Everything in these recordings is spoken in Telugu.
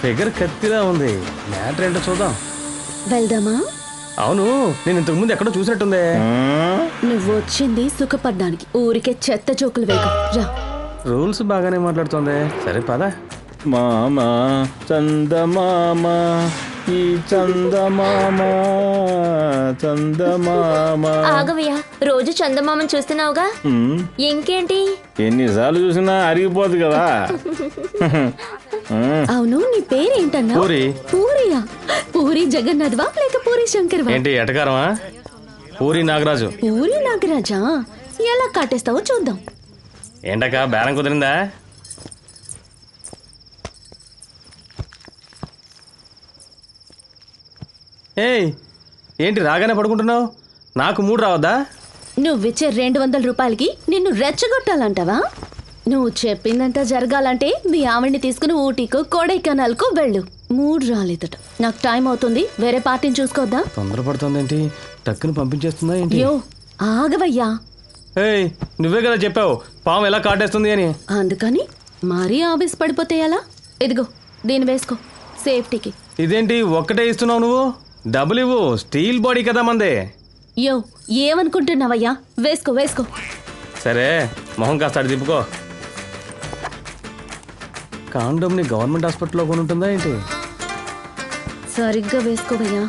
ఫిగర్ కత్తిలా ఉంది. మ్యాటర్ ఏంటో చూద్దాం. వెళ్దామా? అవును, నేను ఇంతకు ముందు ఎక్కడో చూసినట్టుందే. నువ్వు వచ్చింది సుఖపడ్డానికి, ఊరికే చెత్త జోకులు వేగ రా. రూల్స్ బాగానే మాట్లాడుతుంది. సరే పద. మామా చందమామ ఈ చందమామ చందమామ. ఆగవయ్యా, రోజు చందమామని చూస్తున్నావుగా, ఇంకేంటి? ఎన్నిసార్లు చూసినా అరిగిపోదు కదా. అవును, నీ పేరేంటన్నా? పూరి. పూరియా? పూరి జగన్నాథ్వా లేక పూరి శంకర్వా? ఏంటి ఎటకారమా? పూరి నాగరాజు. పూరి నాగరాజా? ఎలా కాటేస్తావో చూద్దాం. ఏంటక్క బేరం కుదిరిందా? ఏయ్, ఏంటి రాగానే పడుకుంటున్నావు? నాకు మూడు రావద్దా? నువ్విచ్చే 200 రూపాయలకి నిన్ను రెచ్చగొట్టాలంటావా? నువ్వు చెప్పిందంతా జరగాలంటే మీ ఆవిడ్ని తీసుకుని ఊటీకో కొడైకెనాల్కో వెళ్ళు. 3 రాలేదట. నాకు టైం అవుతుంది, వేరే పార్టీని చూసుకోద్దా? తొందరపడుతుందేంటి? టక్కుని పంపించేస్తుందా ఏంటి? యో ఆగవయ్యా. ఏయ్, నువ్వే కదా చెప్పావు పాము ఎలా కాటేస్తుంది అని. అందుకని మరీ ఆవేశ పడిపోతే ఎలా? ఇదిగో దీన్ని వేసుకో సేఫ్టీకి. ఇదేంటి ఒక్కటే ఇస్తున్నావు నువ్వు? డబ్బులు ఇవ్వు, స్టీల్ బాడీ కదా మందే. యో ఏమనుకుంటున్నావయ్యా? వేసుకో వేసుకో. సరే, మొహం కాస్త అటు తిప్పుకో. కాండోమ్ని గవర్నమెంట్ హాస్పిటల్లో కొని ఉంటుందా ఏంటి? సరిగ్గా వేసుకోవయ్యా.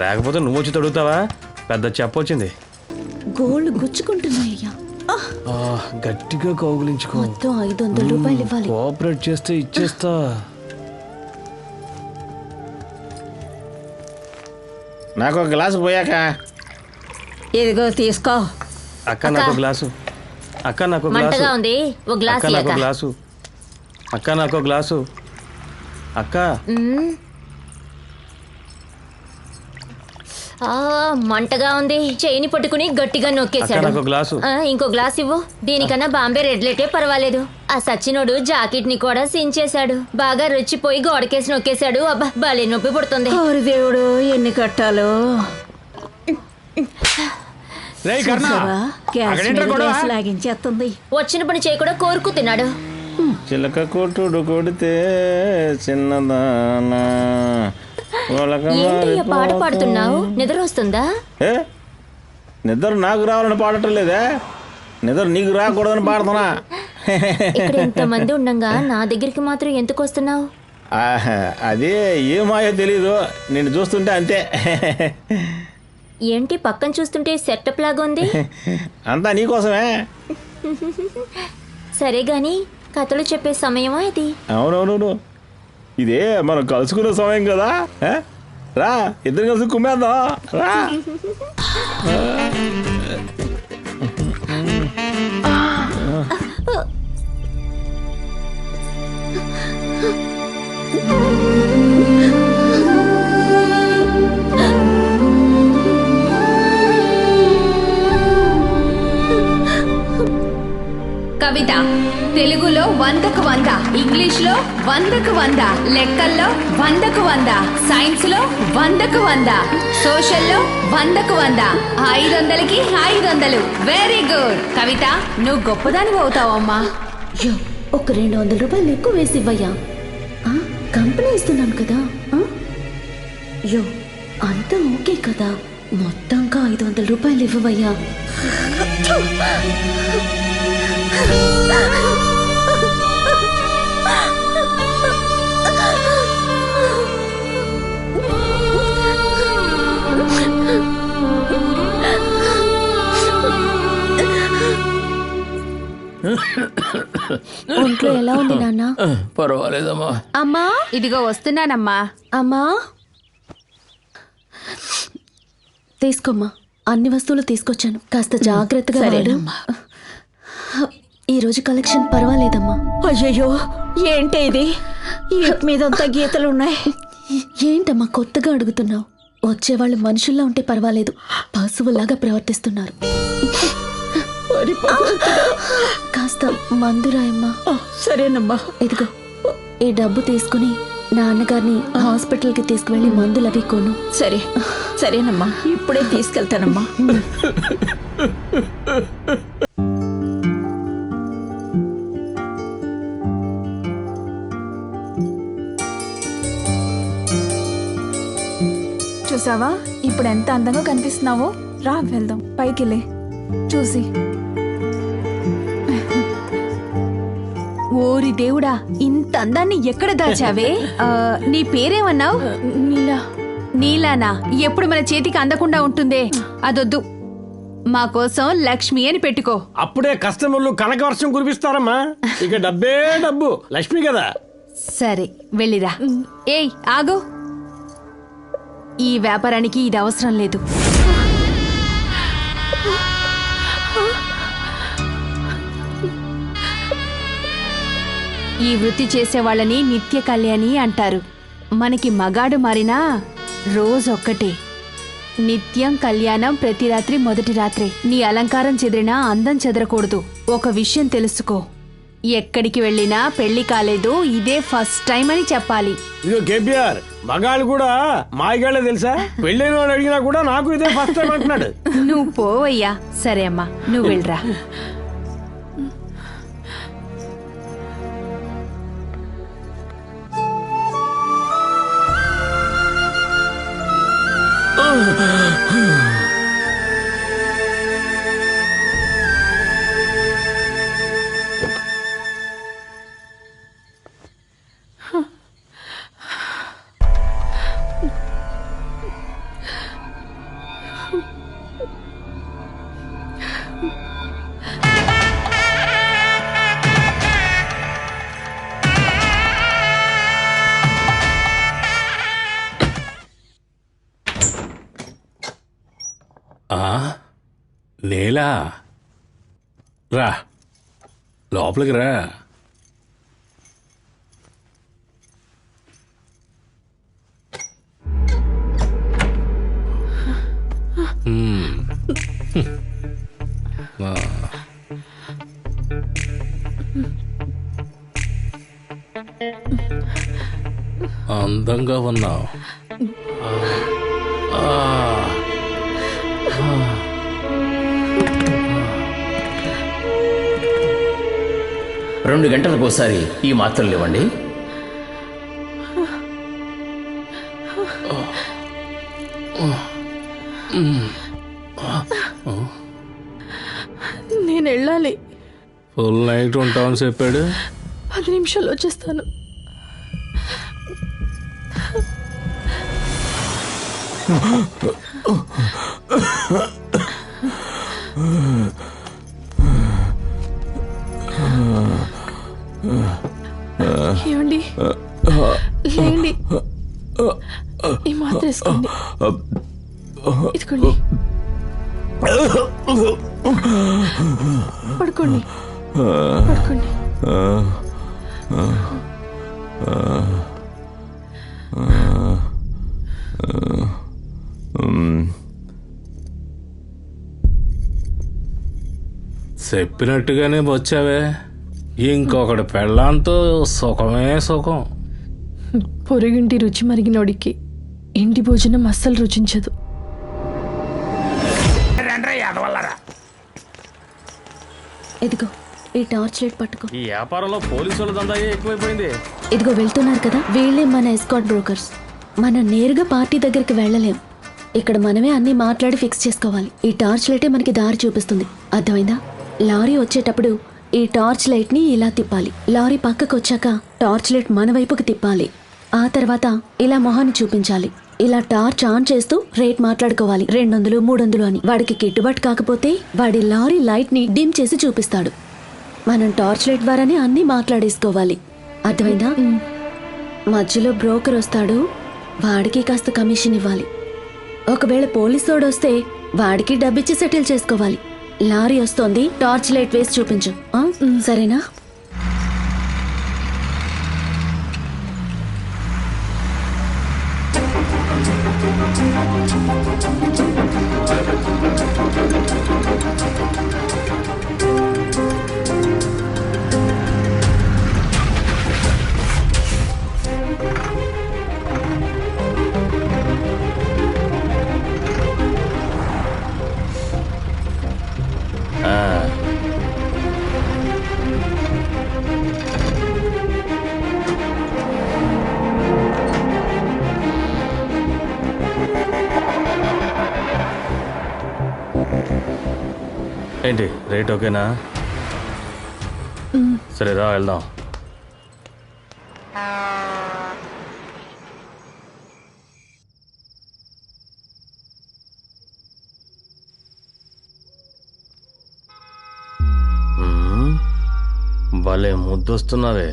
లేకపోతే నువ్వు వచ్చి తడుగుతావా? పెద్ద చెప్పొచ్చింది. గోల్డ్ గుచ్చుకుంటున్నాయ్యా. గట్టిగా కౌగులించుకో. మొత్తం 500 రూపాయలు ఇవ్వాలి. కోఆపరేట్ చేస్తే ఇచ్చేస్తా. నాకు ఒక గ్లాసు పోయాక. ఇదిగో తీసుకో. అక్క నాకు గ్లాసు. అక్క నాకు గ్లాసు. మంటగా ఉంది, ఓ గ్లాస్ అక్క నాకు ఇయ్యక్క. గ్లాసు. అక్క నాకు గ్లాసు. అక్క మంటగా ఉంది. చేయిని పట్టుకుని గట్టిగా అక్క నొక్కేశాడు. నాకు గ్లాసు. ఇంకో గ్లాస్ ఇవ్వు. దీనికన్నా బాంబే రెడ్ లైటే పర్వాలేదు. ఆ సచ్చినోడు జాకెట్ ని కూడా సించేశాడు. బాగా రుచిపోయి గోడకేసి నొక్కేశాడు. అబ్బా భలే నొప్పి పుడుతుంది. ఓరి దేవుడు, ఎన్ని కట్టాలు. రేయ్ కర్ణ, చూసావా? గ్యాస్ అక్కడేంట్రా మీద గొడవ? గ్యాస్ లాగించేస్తుంది. వచ్చిన పని చేయి కూడా కోరుకు తిన్నాడు. చిలక కొట్టుడు కొడితే చిన్నదానా. ఏంటయ్యా పాట పాడుతున్నావు? నిద్ర వస్తుందా? ఏ నిద్ర నాకు రావాలని పాడటం లేదే, నిద్ర నీకు రాకూడదని పాడుతున్నా. ఇక్కడ ఎంతమంది ఉండంగా నా దగ్గరికి మాత్రం ఎందుకు వస్తున్నావు? అదే ఏమాయో తెలీదు, నిన్ను చూస్తుంటే అంతే. ఏంటి పక్కన చూస్తుంటే సెటప్ లాగా ఉంది? అంతా నీకోసమే. సరే గాని కథలు చెప్పే సమయమా ఇది? అవునవును, ఇదే మనం కలుసుకునే సమయం కదా. రా, ఇద్దరు కలిసి కుమ్మేద్దాం రా. కవిత తెలుగులో 100కు 100, ఇంగ్లీష్లో 100కు 100, లెక్కల్లో 100కు 100, సైన్స్లో 100కు 100, సోషల్లో 100కు 100, 500కి 500. వెరీ గుడ్ కవిత, నువ్వు గొప్పదాని అవుతావమ్మా. యో ఒక 200 రూపాయలు ఎక్కువ వేసి ఇవ్వయ్యా. కంపెనీ ఇస్తున్నాను కదా. యో అంతా ఓకే కదా? మొత్తంగా 500 రూపాయలు ఇవ్వవయ్యా. ఒంట్లో ఎలా ఉంది నాన్న? పర్వాలేదమ్మా. అమ్మా, ఇదిగో వస్తున్నానమ్మా. అమ్మా తీసుకోమ్మా, అన్ని వస్తువులు తీసుకొచ్చాను, కాస్త జాగ్రత్తగా వాడు. ఈరోజు కలెక్షన్ పర్వాలేదమ్మా. అయ్యయ్యో, ఏంటి ఇది? ఈ మీదంతా గీతలున్నాయి. ఏంటమ్మా కొత్తగా అడుగుతున్నావు? వచ్చేవాళ్ళు మనుషుల్లా ఉంటే పర్వాలేదు, పశువులాగా ప్రవర్తిస్తున్నారు. కాస్త మందు రాయమ్మా. సరేనమ్మా. ఇదిగో ఈ డబ్బు తీసుకుని నాన్నగారిని హాస్పిటల్కి తీసుకువెళ్ళి మందులు అవి కొను. సరేనమ్మా, ఇప్పుడే తీసుకెళ్తానమ్మా. చూసావా ఇప్పుడు ఎంత అందంగా కనిపిస్తున్నావో? రా వెళ్దాం, పైకిలే చూసి. ఓరి దేవుడా, ఇంత అందాన్ని ఎక్కడ దాచావే? నీ పేరేమన్నావు? నీలా. నీలానా? ఎప్పుడు మన చేతికి అందకుండా ఉంటుందే, అదొద్దు. మా కోసం లక్ష్మి అని పెట్టుకో. అప్పుడే కస్టమర్లు కనకవర్షం కురిపిస్తారమ్మా. ఇక డబ్బే డబ్బు, లక్ష్మి కదా. సరే వెళ్ళిరా. ఏయ్ ఆగు, ఈ వ్యాపారానికి ఇది అవసరం లేదు. ఈ వృత్తి చేసే వాళ్ళని నిత్య కళ్యాణి అంటారు. మనకి మగాడు మారినా రోజొక్కటే. నిత్యం కళ్యాణం, ప్రతి రాత్రి మొదటి రాత్రి. నీ అలంకారం చెదిరినా అందం చెదరకూడదు. ఒక విషయం తెలుసుకో, ఎక్కడికి వెళ్ళినా పెళ్లి కాలేదు, ఇదే ఫస్ట్ టైం అని చెప్పాలి. ఇదో కేపీఆర్, మగాళ్ళు కూడా మాయగాళ్ళే తెలుసా? పెళ్ళైన వాడు అడిగినా కూడా నాకు ఇదే ఫస్ట్ టైం అంటున్నాడు. నువ్వు పోవయ్యా. సరే అమ్మా, నువ్వు వెళ్ళరా. లేలా, రా లోపలికి రా. అందంగా ఉన్నావు. 2 గంటలకు ఒకసారి ఈ మాత్రలు ఇవ్వండి. నేను వెళ్ళాలి. ఫుల్ నైట్ ఉంటామని చెప్పాడు. 10 నిమిషాలు వచ్చేస్తాను. ఏమండి, లేండి, ఈ మాత్ర వేసుకోండి. ఇదిగోండి, పడుకోండి పడుకోండి. చెప్పినట్టుగానే వచ్చావే. ఇంకొకటి పెళ్ళాంతో సుఖమే సుఖం. పొరుగింటి రుచి మరిగినోడికి ఇంటి భోజనం అస్సలు రుచించదు. ఇదిగో ఈ టార్చ్ లైట్ పట్టుకో. ఈ వ్యాపారంలో పోలీసుల దందాయే ఎక్కువైపోయింది. ఇదిగో వెళ్తున్నారు కదా, వీళ్ళే మన ఎస్కాట్ బ్రోకర్స్. మనం నేరుగా పార్టీ దగ్గరికి వెళ్ళలేం. ఇక్కడ మనమే అన్ని మాట్లాడి ఫిక్స్ చేసుకోవాలి. ఈ టార్చ్ లైటే మనకి దారి చూపిస్తుంది, అర్థమైందా? లారీ వచ్చేటప్పుడు ఈ టార్చ్ లైట్ ని ఇలా తిప్పాలి. లారీ పక్కకు వచ్చాక టార్చ్ లైట్ మన వైపుకి తిప్పాలి. ఆ తర్వాత ఇలా మొహాన్ని చూపించాలి. ఇలా టార్చ్ ఆన్ చేస్తూ రేట్ మాట్లాడుకోవాలి. 200, 300 అని. వాడికి గిట్టుబాటు కాకపోతే వాడి లారీ లైట్ ని డిమ్ చేసి చూపిస్తాడు. మనం టార్చ్ లైట్ ద్వారానే అన్ని మాట్లాడేసుకోవాలి, అర్థమైందా? మధ్యలో బ్రోకర్ వస్తాడు, వాడికి కాస్త కమిషన్ ఇవ్వాలి. ఒకవేళ పోలీసోడు వస్తే వాడికి డబ్బిచ్చి సెటిల్ చేసుకోవాలి. లారీ వస్తోంది, టార్చ్ లైట్ వేసి చూపించు, సరేనా? ఏంటి రేట్ ఓకేనా? సరే రా వెళ్దాం. భలే ముద్దొస్తున్నావే.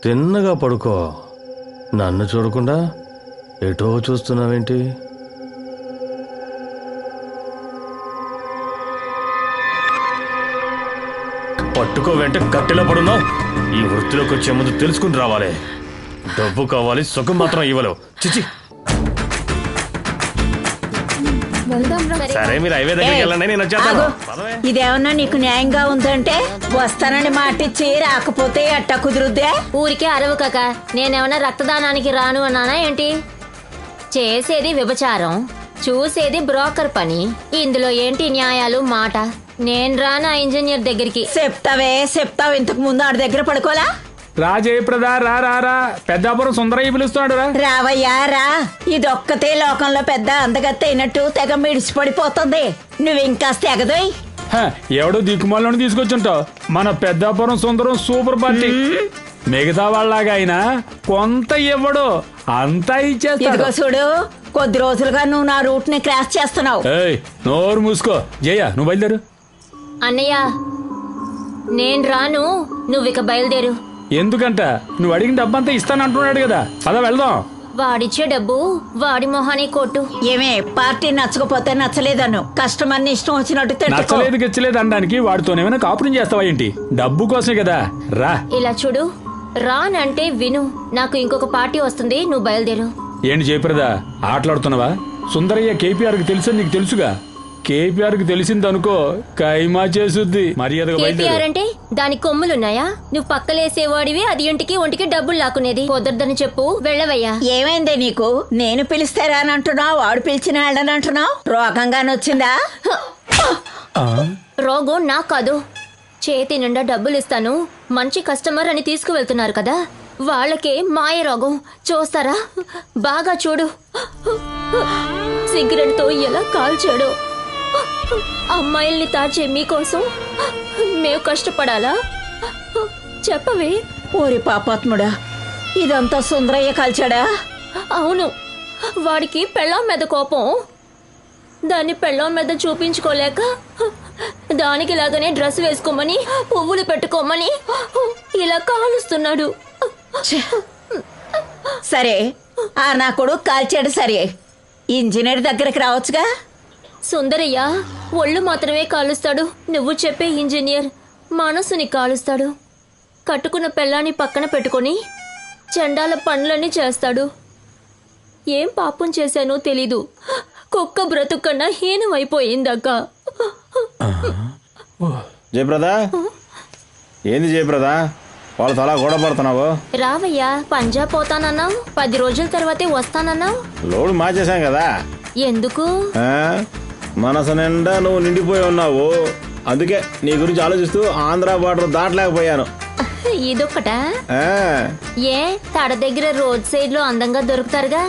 తిన్నగా పడుకో. నన్ను చూడకుండా ఎటో చూస్తున్నావేంటి? పట్టుకో వెంట కట్టెలా పడున్నావు. ఈ వృత్తిలోకి వచ్చే ముందు తెలుసుకుని రావాలి. డబ్బు కావాలి, సుఖం మాత్రం ఇవ్వలేవు. చిచి. సరే మీరు హైవే దగ్గరికి వెళ్ళండి, నేను వచ్చేస్తాను. ఇదేమన్నా నీకు న్యాయంగా ఉందంటే వస్తానని మాటిచ్చి రాకపోతే ఎట్టా కుదురుద్దే? ఊరికే అరవు కాక. నేనేమన్నా రక్తదానానికి రాను అన్నానా ఏంటి? చేసేది వ్యభిచారం, చూసేది బ్రోకర్ పని. ఇందులో ఏంటి న్యాయాలు? మాట నేను రాను ఆ ఇంజనీర్ దగ్గరికి. చెప్తావు. ఇంతకు ముందు ఆడి దగ్గర పడుకోలా? రా జయప్రద, రా రా రా. పెద్దాపురం సుందరయ్య పిలుస్తున్నాడు రా. రావయ్యా రా. ఇదొక్కతే లోకంలో పెద్ద అందగత్త అయినట్టు తెగ మిడిసిపడిపోతుంది. నువ్వు ఇంకా తెగదోయ్. ఎవడో దిక్కుమాలను తీసుకొచ్చుంటావు. మన పెద్దాపురం సుందరం సూపర్ పార్టీ. మిగతా వాళ్ళలాగా అయినా కొంత ఇవ్వడు, అంతా ఇచ్చేస్తాడు. ఇదిగో చూడు, కొద్ది రోజులుగా నువ్వు నా రూట్ ని క్రాస్ చేస్తున్నావు. నోరు మూసుకో. జయ, నువ్వు బయలుదేరు. అన్నయ్య నేను రాను, నువ్వు ఇక బయలుదేరు. ఎందుకంట? నువ్వు అడిగిన డబ్బంతా ఇస్తానంటున్నాడు కదా. పద వెళ్దాం. వాడిచ్చే డబ్బు వాడి మొహాని కొట్టు. ఏమే పార్టీ నచ్చకపోతే నచ్చలేదను, కస్టమర్ని ఇష్టం వచ్చినట్టు నచ్చలేదు గిచ్చలేదు అనడానికి వాడితోనేమైనా కాపురం చేస్తావా ఏంటి? డబ్బు కోసమే కదా. రా. ఇలా చూడు, రానంటే విను. నాకు ఇంకొక పార్టీ వస్తుంది, నువ్వు బయలుదేరు. ఏంటి జయప్రద ఆటలాడుతున్నావా? సుందరయ్య కేపీఆర్ కి తెలుసని నీకు తెలుసుగా. కేపీఆర్ కి తెలిసిందనుకో కైమా చేసుద్ది. మర్యాదగా కేపీఆర్ అంటే దానికి కొమ్ములున్నాయా? నువ్వు పక్కలేసేవాడివి, అది ఇంటికి ఒంటికి డబ్బులు లాక్కునేది. కుదరదని చెప్పు, వెళ్ళవయ్యా. ఏమైందే నీకు? నేను పిలిస్తే రానంటున్నావు, వాడు పిలిచిన వెళ్ళనంటున్నావు. రోగంగానొచ్చిందా? రోగం నాకు కాదు. చేతి నిండా డబ్బులు ఇస్తాను, మంచి కస్టమర్ అని తీసుకువెళ్తున్నారు కదా, వాళ్ళకే మాయ రోగం. చూస్తారా? బాగా చూడు. సిగరెట్ తో ఎలా కాల్చాడో. అమ్మాయిల్ని తాచే మీకోసం మేము కష్టపడాలా? చెప్పవే. ఓరి పాపాత్ముడా, ఇదంతా సుందరయ్య కాల్చాడా? అవును. వాడికి పెళ్ళాం మీద కోపం, దాన్ని పెళ్ళాం మీద చూపించుకోలేక దానికి లాగానే డ్రెస్ వేసుకోమని, పువ్వులు పెట్టుకోమని ఇలా కాలుస్తున్నాడు. సరే, ఆ నా కొడుకు కాల్చాడు సరే, ఇంజనీర్ దగ్గరికి రావచ్చుగా. సుందరయ్య ఒళ్ళు మాత్రమే కాలుస్తాడు. నువ్వు చెప్పే ఇంజనీర్ మనసుని కాలుస్తాడు. కట్టుకున్న పెళ్ళాన్ని పక్కన పెట్టుకొని చండాల పనులన్నీ చేస్తాడు. ఏం పాపం చేశానో తెలీదు. కుక్క బ్రతుకన్నా హీనమైపోయిందక్క. జయప్రద, ఏంది జయప్రద వాళ్ళతో అలా గొడవ పడుతున్నావు? రావయ్యా, పంజాబ్ పోతానన్నావు, 10 రోజుల తర్వాతే వస్తానన్నావు. లోడు మార్చేశాం కదా. ఎందుకు? మనసు నిండా నువ్వు నిండిపోయి ఉన్నావు. అందుకే నీ గురించి ఆలోచిస్తూ ఆంధ్ర బార్డర్ దాటలేకపోయాను. ఇదొక్కట? ఏ తడ దగ్గర రోడ్ సైడ్ లో అందంగా దొరుకుతారుగా.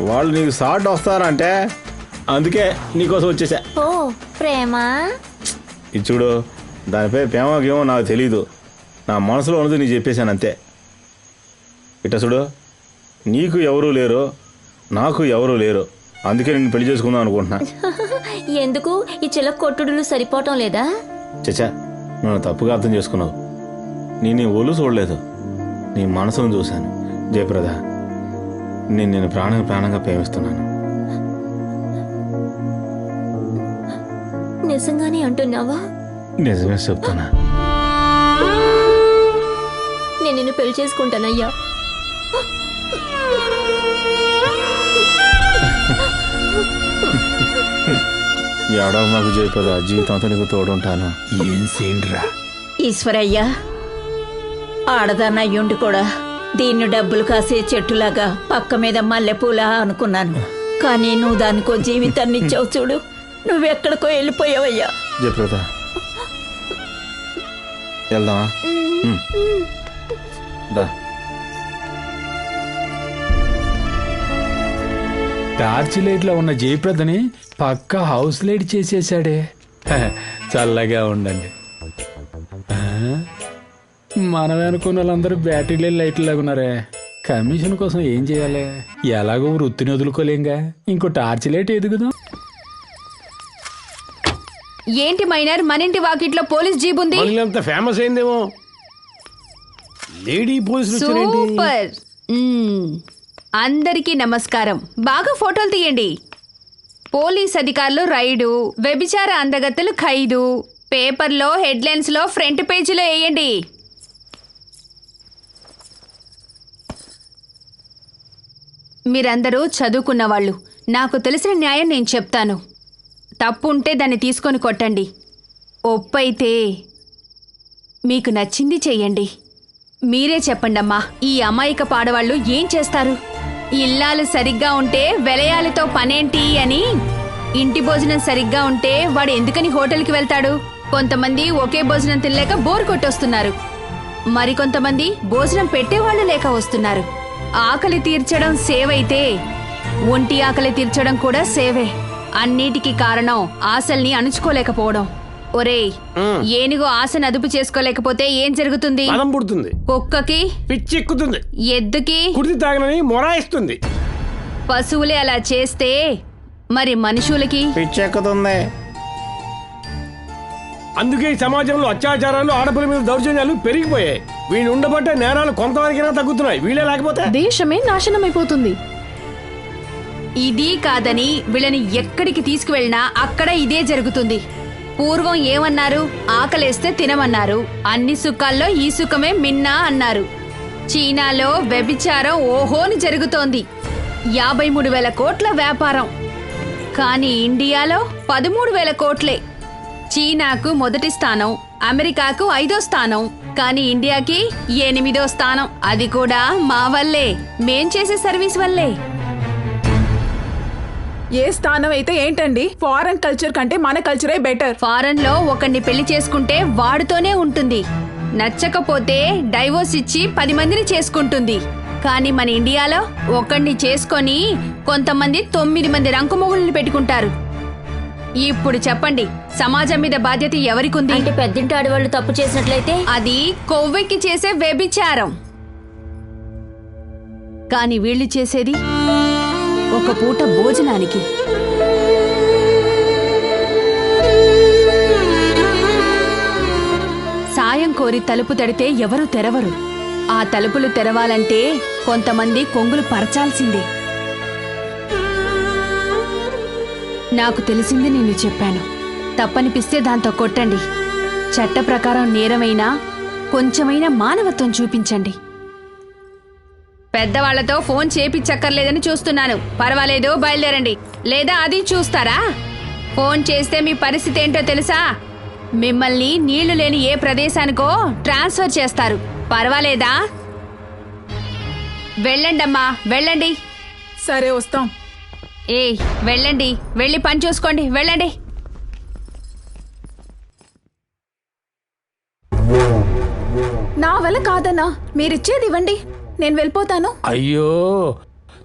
వాళ్ళు నీకు షార్ట్ వస్తారంటే అందుకే నీకోసం వచ్చేసా. ఓ ప్రేమ? ఇది చూడు, దానిపై ప్రేమకేమో నాకు తెలీదు. నా మనసులో ఉన్నది నీకు చెప్పేశాను అంతే. ఇట్ట చూడు, నీకు ఎవరూ లేరు, నాకు ఎవరూ లేరు. అందుకే నేను పెళ్లి చేసుకుందాం అనుకుంటున్నా. ఎందుకు? ఈ చిల్ల కొట్టుడులు సరిపోవటం లేదా? చచ్చా, నన్ను తప్పుగా అర్థం చేసుకున్నావు. నీ ఒళ్ళు చూడలేదు, నీ మనసును చూశాను. జయప్రద, నేను ప్రాణంగా ప్రేమిస్తున్నాను. నిజంగానే అంటున్నావా? నిజమే చెప్తున్నా. నేను నిన్ను పెళ్లి చేసుకుంటానయ్యా. ఏడవ మాకు జయప్రద, జీవితంతో నీకు తోడుంటాను. ఏం సీన్రా ఈశ్వరయ్య, ఆడదాన్నయ్యుండి కూడా దీన్ని డబ్బులు కాసే చెట్టులాగా పక్క మీద మల్లెపూలా అనుకున్నాను. కానీ నువ్వు దానికో జీవితాన్ని ఇచ్చావు చూడు. నువ్వెక్కడికో వెళ్ళిపోయావయ్యా. జయప్రద, వెళ్దామా? టార్చ్ లైట్ లో ఉన్న జయప్రదని పక్క హౌస్ లైట్ చేసేసాడే. చల్లగా ఉండండి. మనమే అనుకున్న వాళ్ళందరూ బ్యాటరీ లైట్లు లాగా ఉన్నారే. కమిషన్ కోసం ఏం చేయాలి? ఎలాగో వృత్తిని వదులుకోలేంగా, ఇంకో టార్చ్ లైట్ ఎదుగుదాం. ఏంటి మైనర్, మన ఇంటి వాకిట్లో పోలీస్ జీప్ ఉంది. అంత ఫేమస్ అయిందేమో. లేడీ పోలీసులు సూపర్. అందరికీ నమస్కారం. బాగా ఫోటోలు తీయండి. పోలీస్ అధికారులు రైడు, వ్యభిచార అందగత్తెలు ఖైదు. పేపర్లో హెడ్లైన్స్ లో ఫ్రంట్ పేజీలో వేయండి. మీరందరూ చదువుకున్న వాళ్ళు. నాకు తెలిసిన న్యాయం నేను చెప్తాను. తప్పు ఉంటే దాన్ని తీసుకొని కొట్టండి. ఒప్పైతే మీకు నచ్చింది చెయ్యండి. మీరే చెప్పండమ్మా, ఈ అమాయక పాడవాళ్ళు ఏం చేస్తారు? ఇల్లాలు సరిగ్గా ఉంటే వెలయాలతో పనేంటి అని. ఇంటి భోజనం సరిగ్గా ఉంటే వాడు ఎందుకని హోటల్కి వెళ్తాడు? కొంతమంది ఒకే భోజనం తినలేక బోర్ కొట్టొస్తున్నారు. మరికొంతమంది భోజనం పెట్టేవాళ్ళు లేక వస్తున్నారు. ఆకలి తీర్చడం సేవైతే ఒంటి ఆకలి తీర్చడం కూడా సేవే. అన్నిటికీ కారణం ఆశల్ని అణుచుకోలేకపోవడం. ఒరేయ్, ఏనుగు ఆశను అదుపు చేసుకోలేకపోతే ఏం జరుగుతుంది? పదం పుడుతుంది. కుక్కకి పిచ్చెక్కుతుంది. ఎద్దుకి కుడితి తాగనని మొరాయిస్తుంది. పశువులే అలా చేస్తే మరి మనుషులకి పిచ్చెక్కుతుంది. అందుకే ఈ సమాజంలో అత్యాచారాలు, ఆడపిల్ల మీద దౌర్జన్యాలు పెరిగిపోయాయి. వీళ్ళు ఉండబట్టే నేరాలు కొంతవరకైనా తగ్గుతున్నాయి. వీళ్ళే లేకపోతే దేశమే నాశనమైపోతుంది. ఇది కాదని వీళ్ళని ఎక్కడికి తీసుకువెళ్ళినా అక్కడ ఇదే జరుగుతుంది. పూర్వం ఏమన్నారు? ఆకలేస్తే తినమన్నారు. అన్ని సుఖాల్లో ఈ సుఖమే మిన్నా అన్నారు. చీనాలో వ్యభిచారం ఓహోని జరుగుతోంది. 53,000 కోట్ల వ్యాపారం. కానీ ఇండియాలో 13,000 కోట్లే. చీనాకు మొదటి స్థానం, అమెరికాకు 5వ స్థానం, కానీ ఇండియాకి 8వ స్థానం. అది కూడా మా వల్లే, మేం చేసే సర్వీస్ వల్లే. ఏ స్థానం అయితే ఏంటండి? ఫారెన్ కల్చర్ కంటే మన కల్చరే బెటర్. ఫారెన్ లో ఒకరిని పెళ్లి చేసుకుంటే వాడితోనే ఉంటుంది. నచ్చకపోతే డైవోర్స్ ఇచ్చి 10 మందిని చేసుకుంటుంది. కానీ మన ఇండియాలో ఒకరిని చేసుకొని కొంతమంది 9 మంది రంకుమొగుల్ని పెట్టుకుంటారు. ఇప్పుడు చెప్పండి, సమాజం మీద బాధ్యత ఎవరికుంది? అంటే పెద్దింటి ఆడవాళ్ళు తప్పు చేసినట్లయితే అది కొవ్వెక్కి చేసే వ్యభిచారం. కానీ వీళ్ళు చేసేది ఒక పూట భోజనానికి. సాయం కోరి తలుపు తడితే ఎవరు తెరవరు. ఆ తలుపులు తెరవాలంటే కొంతమంది కొంగులు పరచాల్సిందే. నాకు తెలిసింది నేను చెప్పాను. తప్పనిపిస్తే దాంతో కొట్టండి. చట్ట ప్రకారం నేరమైనా కొంచెమైనా మానవత్వం చూపించండి. పెద్దవాళ్లతో ఫోన్ చేపిచ్చక్కర్లేదని చూస్తున్నాను. పర్వాలేదు, బయలుదేరండి. లేదా అది చూస్తారా? ఫోన్ చేస్తే మీ పరిస్థితి ఏంటో తెలుసా? మిమ్మల్ని నీళ్లు లేని ఏ ప్రదేశానికో ట్రాన్స్ఫర్ చేస్తారు. పర్వాలేదా? వెళ్ళండమ్మా, వెళ్ళండి. సరే, వస్తాం. ఏయ్, వెళ్ళండి. వెళ్ళి పని చూసుకోండి. వెళ్ళండి. నా వల్ల కాదన్నా, మీరిచ్చేది ఇవ్వండి, నేను వెళ్ళిపోతాను. అయ్యో,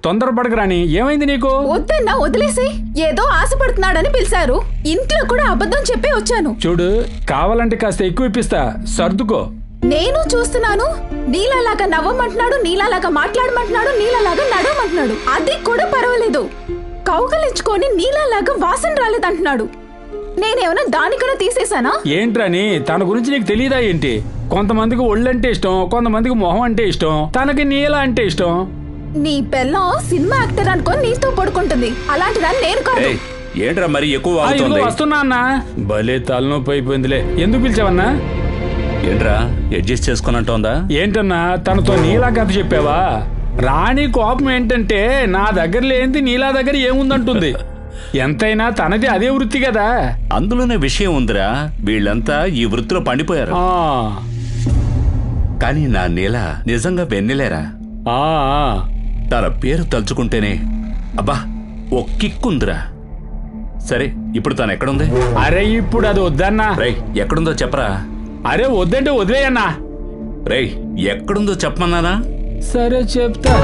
తొందరపడకరాని. ఏమైంది నీకు? వద్దన్నా, వదిలేసి. ఏదో ఆశపడుతున్నాడని పిలిచారు. ఇంట్లో కూడా అబద్ధం చెప్పే వచ్చాను. చూడు, కావాలంటే కాస్త ఎక్కువ ఇప్పిస్తా, సర్దుకో. నేను చూస్తున్నాను. నీళ్ళలాగా నవ్వమంటున్నాడు, నీళ్ళలాగా మాట్లాడమంటున్నాడు, నీళ్ళలాగా నడవమంటున్నాడు. అది కూడా పర్వాలేదు. కౌకలించుకొని నీళ్ళలాగా వాసన రాలేదంటున్నాడు. నేనేమన్నా దానికన్నా తీసేశానా? ఏంట్రాని, తన గురించి నీకు తెలియదా ఏంటి? కొంతమందికి ఒళ్ళంటే ఇష్టం, కొంతమందికి మొహం అంటే ఇష్టం, తనకి నీల అంటే ఇష్టం. నీ పిల్లం సినిమా యాక్టర్ అనుకొని నీతో పడుకుంటుంది. అలాంటిదాన్ని నేను కాదు. ఏంట్రా మరి ఎక్కువ వస్తున్నా అన్నా. భలే తలనొప్పి అయిపోయిందిలే. ఎందుకు పిలిచావన్నా? ఏంట్రా అడ్జస్ట్ చేసుకున్నట్టుందా? ఏంటన్నా, తనతో నీలా కథ చెప్పావా? రాణి కోపం ఏంటంటే నా దగ్గర లేనిది నీలా దగ్గర ఏముందంటుంది. ఎంతైనా తనది అదే వృత్తి కదా. అందులోనే విషయం ఉందిరా. వీళ్ళంతా ఈ వృత్తిలో పండిపోయారు. కానీ నా నీల నిజంగా వెన్నెలేరా. తన పేరు తలుచుకుంటేనే అబ్బా ఓ కిక్కుందిరా. సరే, ఇప్పుడు తను ఎక్కడుంది? అరే, ఇప్పుడు అది వద్దన్నా. రేయ్, ఎక్కడుందో చెప్పరా. అరే, వద్దంటే వదిలేయన్నా. రేయ్, ఎక్కడుందో చెప్పమన్నానా? సరే, చెప్తా.